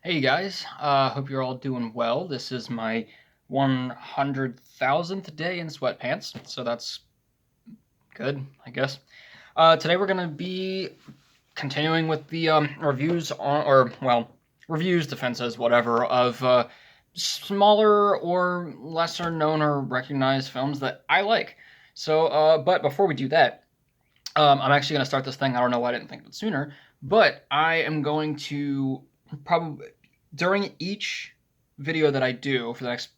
Hey guys, hope you're all doing well. This is my 100,000th day in sweatpants, so that's good, I guess. Today we're gonna be continuing with the reviews on, reviews, defenses, whatever, of smaller or lesser known or recognized films that I like. But before we do that, I'm actually gonna start this thing. I don't know why I didn't think of it sooner, but I am going to probably during each video that I do for the next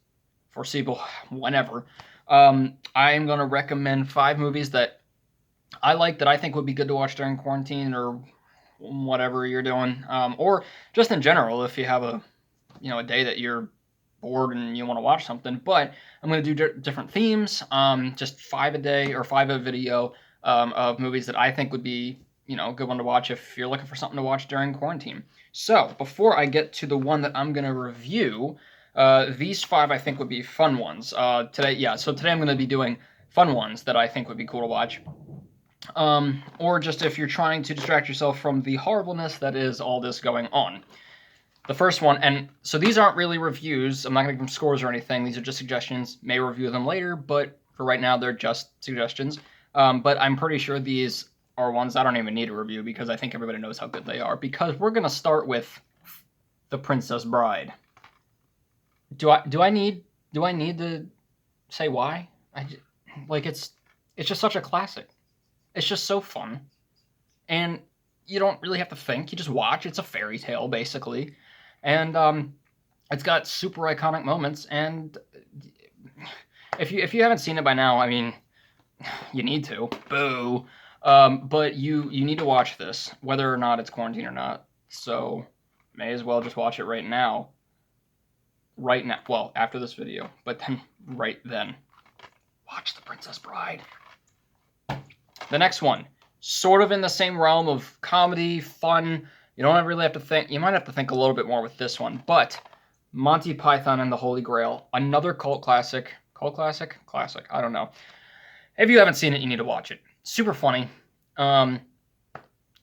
foreseeable whenever, I am going to recommend 5 movies that I like that I think would be good to watch during quarantine or whatever you're doing, or just in general if you have a day that you're bored and you want to watch something. But I'm going to do different themes, just 5 a day or 5 a video of movies that I think would be a good one to watch if you're looking for something to watch during quarantine. So before I get to the one that I'm going to review, these 5 I think would be fun ones. Today I'm going to be doing fun ones that I think would be cool to watch. Or just if you're trying to distract yourself from the horribleness that is all this going on. The first one, and so these aren't really reviews. I'm not going to give them scores or anything. These are just suggestions. May review them later, but for right now, they're just suggestions. But I'm pretty sure these are ones I don't even need to review because I think everybody knows how good they are. Because we're going to start with The Princess Bride. Do I need to say why? It's just such a classic. It's just so fun, and you don't really have to think. You just watch. It's a fairy tale basically, and it's got super iconic moments. And if you haven't seen it by now, I mean, you need to. Boo. But you need to watch this, whether or not it's quarantine or not. So may as well just watch it right now. Right now. Well, after this video, but then right then, watch The Princess Bride. The next one, sort of in the same realm of comedy, fun. You don't really have to think. You might have to think a little bit more with this one, but Monty Python and the Holy Grail, another cult classic. Cult classic? Classic. I don't know. If you haven't seen it, you need to watch it. Super funny.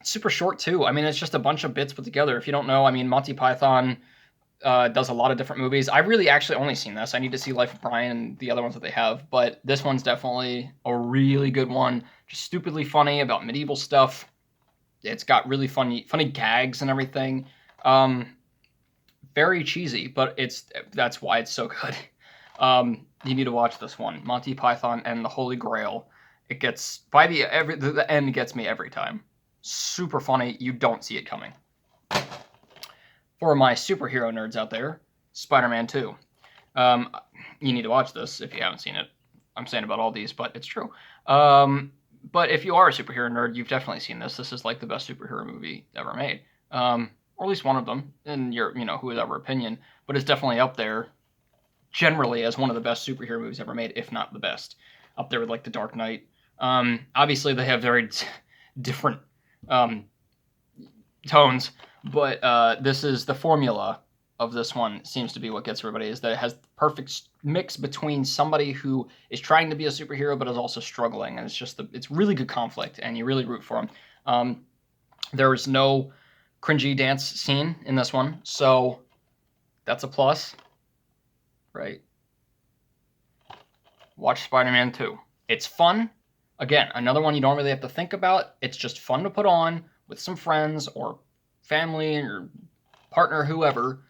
Super short, too. I mean, it's just a bunch of bits put together. If you don't know, I mean, Monty Python does a lot of different movies. I've really actually only seen this. I need to see Life of Brian and the other ones that they have, but this one's definitely a really good one. Just stupidly funny about medieval stuff. It's got really funny gags and everything. Very cheesy, but that's why it's so good. You need to watch this one, Monty Python and the Holy Grail. It gets the end gets me every time. Super funny. You don't see it coming. For my superhero nerds out there, Spider-Man 2. You need to watch this if you haven't seen it. I'm saying about all these, but it's true. But if you are a superhero nerd, you've definitely seen this. This is like the best superhero movie ever made. Or at least one of them, in your, whoever opinion. But it's definitely up there, generally, as one of the best superhero movies ever made, if not the best. Up there with, like, The Dark Knight. Obviously, they have very different tones, but this is the formula of this one seems to be what gets everybody, is that it has the perfect mix between somebody who is trying to be a superhero but is also struggling, and it's really good conflict, and you really root for them. There is no cringy dance scene in this one, so that's a plus, right? Watch Spider-Man 2. It's fun. Again, another one you don't really have to think about. It's just fun to put on with some friends or family or partner, whoever.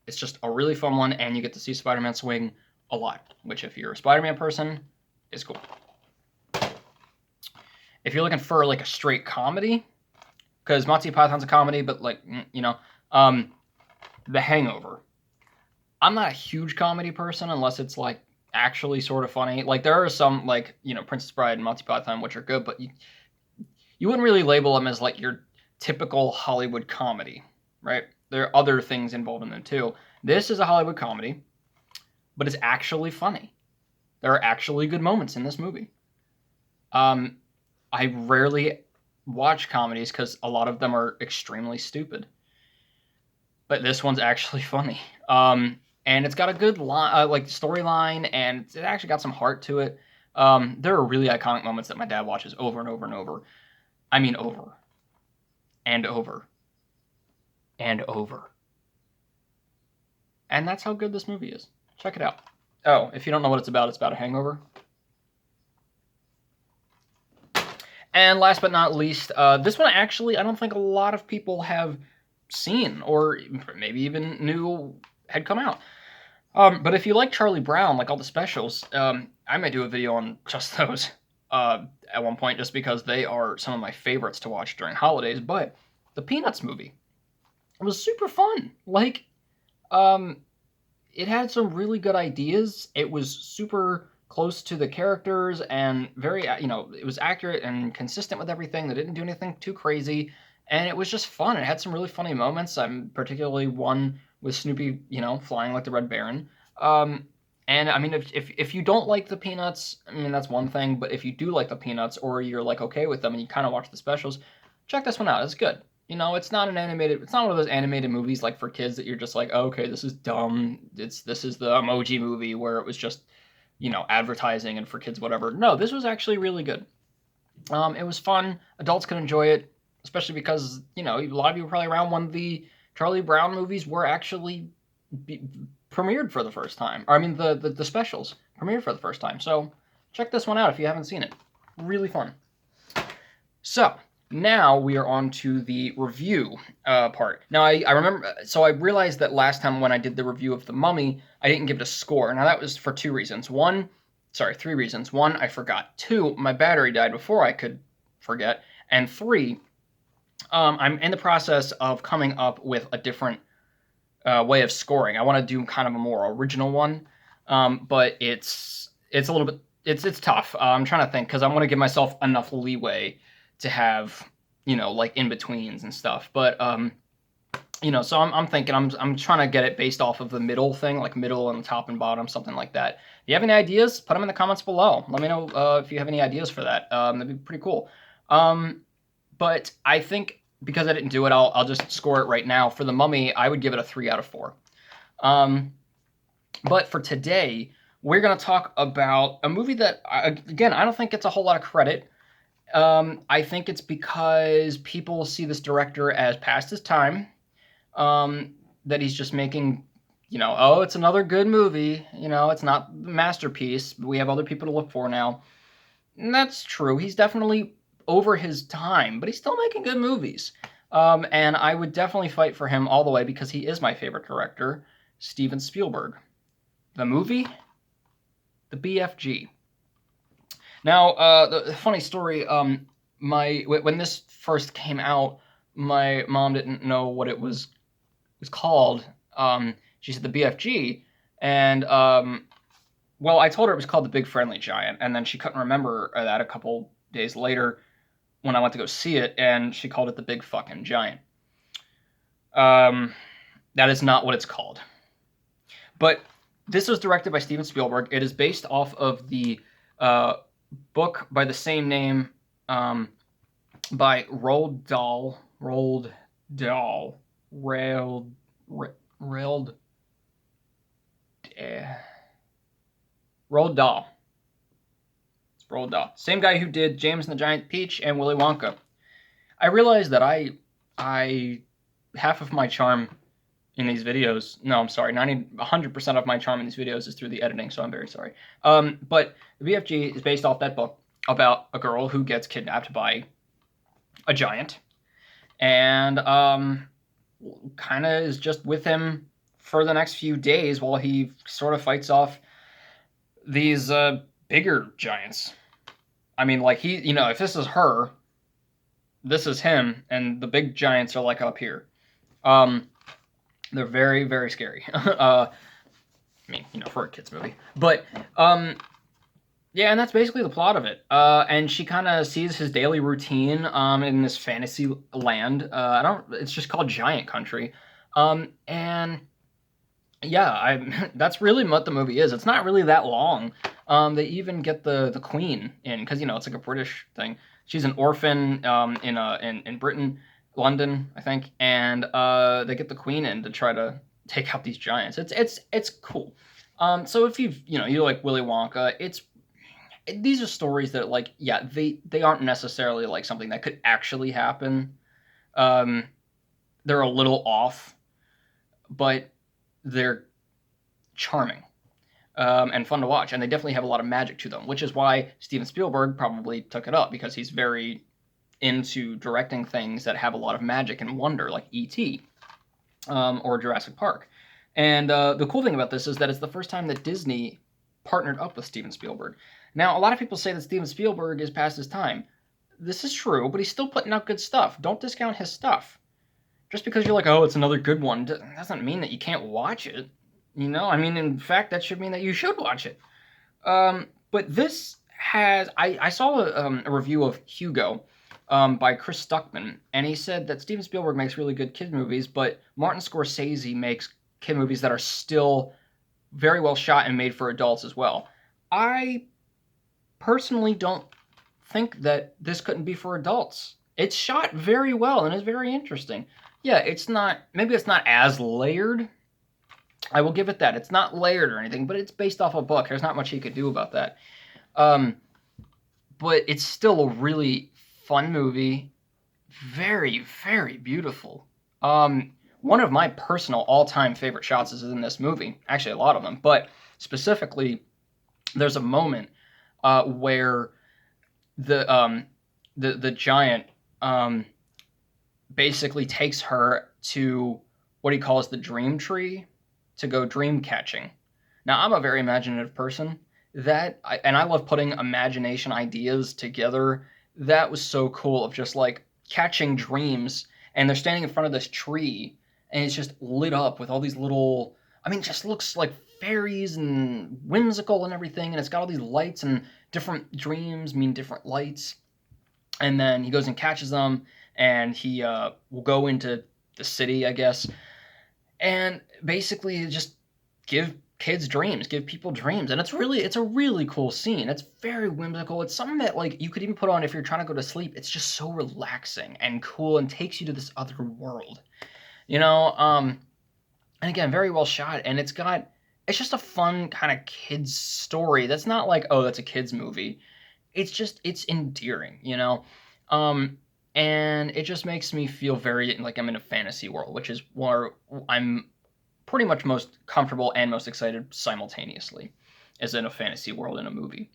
It's just a really fun one, and you get to see Spider-Man swing a lot, which if you're a Spider-Man person, is cool. If you're looking for like a straight comedy, because Monty Python's a comedy, but The Hangover. I'm not a huge comedy person unless it's like actually sort of funny. Like there are some Princess Bride and Monty Python which are good, but you wouldn't really label them as like your typical Hollywood comedy, right? There are other things involved in them too. This is a Hollywood comedy, but it's actually funny. There are actually good moments in this movie. I rarely watch comedies because a lot of them are extremely stupid. But this one's actually funny. And it's got a good storyline, and it actually got some heart to it. There are really iconic moments that my dad watches over and over and over. I mean over. And over. And over. And that's how good this movie is. Check it out. Oh, if you don't know what it's about a hangover. And last but not least, this one actually I don't think a lot of people have seen or maybe even knew had come out. But if you like Charlie Brown, like all the specials, I might do a video on just those at one point, just because they are some of my favorites to watch during holidays. But the Peanuts movie, it was super fun. Like, it had some really good ideas. It was super close to the characters and very, it was accurate and consistent with everything. They didn't do anything too crazy, and it was just fun. It had some really funny moments. I'm particularly one with Snoopy, flying like the Red Baron. And I mean, if you don't like the Peanuts, I mean that's one thing. But if you do like the Peanuts, or you're like okay with them and you kind of watch the specials, check this one out. It's good. It's not an animated. It's not one of those animated movies like for kids that you're just like, oh, okay, this is dumb. This is the Emoji Movie where it was just, advertising and for kids whatever. No, this was actually really good. It was fun. Adults could enjoy it, especially because a lot of you were probably around when the Charlie Brown movies were actually premiered for the first time. Or I mean, the specials premiered for the first time. So check this one out if you haven't seen it. Really fun. So now we are on to the review part. Now I remember, so I realized that last time when I did the review of The Mummy, I didn't give it a score. Now that was for three reasons. One, I forgot. Two, my battery died before I could forget. And three, I'm in the process of coming up with a different way of scoring. I want to do kind of a more original one, but it's a little bit, it's tough. I'm trying to think because I want to give myself enough leeway to have, like in-betweens and stuff. But, so I'm thinking I'm trying to get it based off of the middle thing, like middle and top and bottom, something like that. If you have any ideas, put them in the comments below. Let me know if you have any ideas for that. That'd be pretty cool. But I think because I didn't do it, I'll just score it right now. For The Mummy, I would give it a 3 out of 4. But for today, we're going to talk about a movie that, again, I don't think gets a whole lot of credit. I think it's because people see this director as past his time, that he's just making, oh, it's another good movie, it's not the masterpiece, we have other people to look for now. And that's true, he's definitely over his time, but he's still making good movies. And I would definitely fight for him all the way because he is my favorite director, Steven Spielberg. The movie, the BFG. Now, the funny story, when this first came out, my mom didn't know what it was called. She said the BFG, and well, I told her it was called The Big Friendly Giant, and then she couldn't remember that a couple days later when I went to go see it, and she called it The Big Fucking Giant. That is not what it's called. But this was directed by Steven Spielberg. It is based off of the book by the same name, by Roald Dahl. Roald Dahl. It's Roald Dahl. Same guy who did James and the Giant Peach and Willy Wonka. I realized that I half of my charm in these videos, no, I'm sorry, 100% of my charm in these videos is through the editing, so I'm very sorry. But the BFG is based off that book about a girl who gets kidnapped by a giant, and kind of is just with him for the next few days while he sort of fights off these bigger giants. I mean, like, if this is her, this is him, and the big giants are like up here. They're very, very scary. I mean, for a kid's movie. But, yeah, and that's basically the plot of it. And she kind of sees his daily routine in this fantasy land. It's just called Giant Country. And, yeah, that's really what the movie is. It's not really that long. They even get the queen in, because, it's like a British thing. She's an orphan in Britain. London, I think, and they get the queen in to try to take out these giants. It's cool. So if you like Willy Wonka, these are stories that they aren't necessarily like something that could actually happen. They're a little off, but they're charming and fun to watch, and they definitely have a lot of magic to them, which is why Steven Spielberg probably took it up, because he's very into directing things that have a lot of magic and wonder, like E.T. Or Jurassic Park. And the cool thing about this is that it's the first time that Disney partnered up with Steven Spielberg. Now, a lot of people say that Steven Spielberg is past his time. This is true, but he's still putting out good stuff. Don't discount his stuff. Just because you're like, oh, it's another good one, doesn't mean that you can't watch it. You know, I mean, in fact, that should mean that you should watch it. But this has, I saw a review of Hugo by Chris Stuckman, and he said that Steven Spielberg makes really good kid movies, but Martin Scorsese makes kid movies that are still very well shot and made for adults as well. I personally don't think that this couldn't be for adults. It's shot very well and is very interesting. Yeah, it's not, maybe it's not as layered. I will give it that. It's not layered or anything, but it's based off a book. There's not much he could do about that. But it's still a really fun movie. Very, very beautiful. One of my personal all-time favorite shots is in this movie. Actually, a lot of them. But specifically, there's a moment where the giant basically takes her to what he calls the dream tree to go dream catching. Now, I'm a very imaginative person. And I love putting imagination ideas together. That was so cool, of just like catching dreams, and they're standing in front of this tree, and it's just lit up with all these little, I mean, it just looks like fairies and whimsical and everything, and it's got all these lights, and different dreams mean different lights. And then he goes and catches them, and he will go into the city, I guess, and basically just give kids dreams, give people dreams. And it's a really cool scene. It's very whimsical. It's something that like you could even put on if you're trying to go to sleep. It's just so relaxing and cool and takes you to this other world. You know, and again, very well shot, and it's just a fun kind of kids story. That's not like, oh, that's a kids movie. It's endearing, you know? And it just makes me feel very like I'm in a fantasy world, which is where I'm pretty much most comfortable and most excited simultaneously, as in a fantasy world in a movie.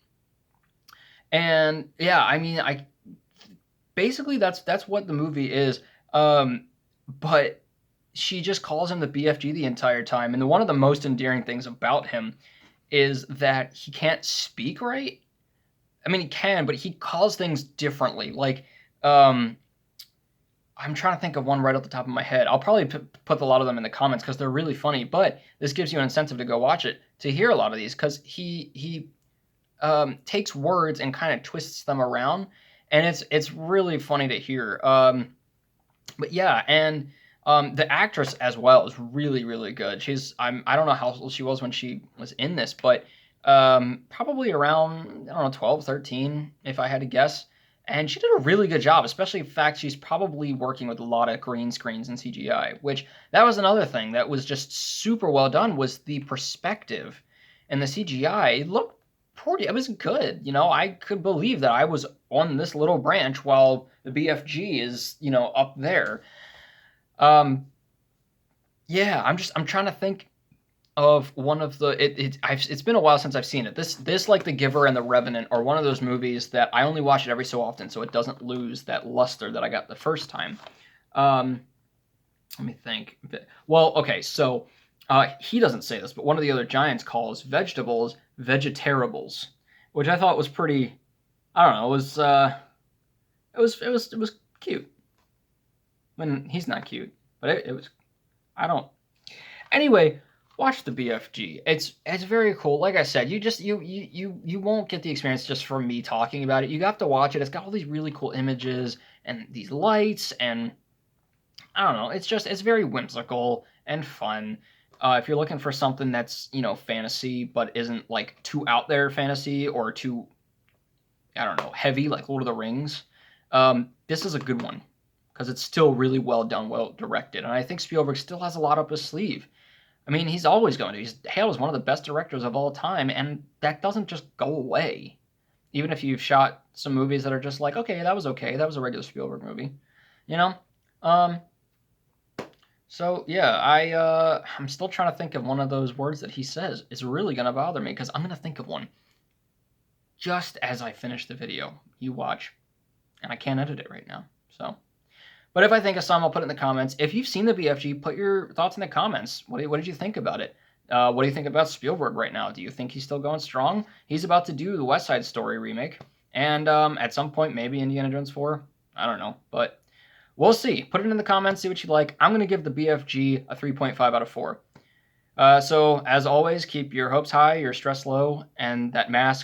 And yeah, I mean, basically that's what the movie is. But she just calls him the BFG the entire time, and one of the most endearing things about him is that he can't speak right. I mean, he can, but he calls things differently. Like, I'm trying to think of one right off the top of my head. I'll probably put a lot of them in the comments because they're really funny, but this gives you an incentive to go watch it, to hear a lot of these, because he takes words and kind of twists them around, and it's really funny to hear. But yeah, and the actress as well is really, really good. I don't know how old she was when she was in this, but probably around, I don't know, 12, 13, if I had to guess. And she did a really good job, especially the fact she's probably working with a lot of green screens and CGI, which that was another thing that was just super well done, was the perspective and the CGI. It looked it was good. You know, I could believe that I was on this little branch while the BFG is, you know, up there. Yeah, I'm trying to think of one of the it's been a while since I've seen it. This like The Giver and The Revenant are one of those movies that I only watch it every so often, so it doesn't lose that luster that I got the first time. Let me think. Well, okay, so he doesn't say this, but one of the other giants calls vegetables vegetaribles, which I thought was pretty. I don't know. It was cute. When he's not cute, but it was. I don't. Anyway, watch the BFG. It's very cool. Like I said, you won't get the experience just from me talking about it. You have to watch it. It's got all these really cool images and these lights, and I don't know. It's very whimsical and fun. If you're looking for something that's, you know, fantasy but isn't like too out there fantasy or too, I don't know, heavy like Lord of the Rings, this is a good one because it's still really well done, well directed, and I think Spielberg still has a lot up his sleeve. I mean, he's always going to. He's hailed as one of the best directors of all time, and that doesn't just go away. Even if you've shot some movies that are just like, okay, that was a regular Spielberg movie, you know. So yeah, I'm still trying to think of one of those words that he says. It's really gonna bother me because I'm gonna think of one just as I finish the video. You watch, and I can't edit it right now. So, but if I think of some, I'll put it in the comments. If you've seen the BFG, put your thoughts in the comments. What did you think about it? What do you think about Spielberg right now? Do you think he's still going strong? He's about to do the West Side Story remake, and at some point maybe Indiana Jones 4. I don't know, but we'll see. Put it in the comments, see what you like. I'm going to give the BFG a 3.5 out of 4. So, as always, keep your hopes high, your stress low, and that mask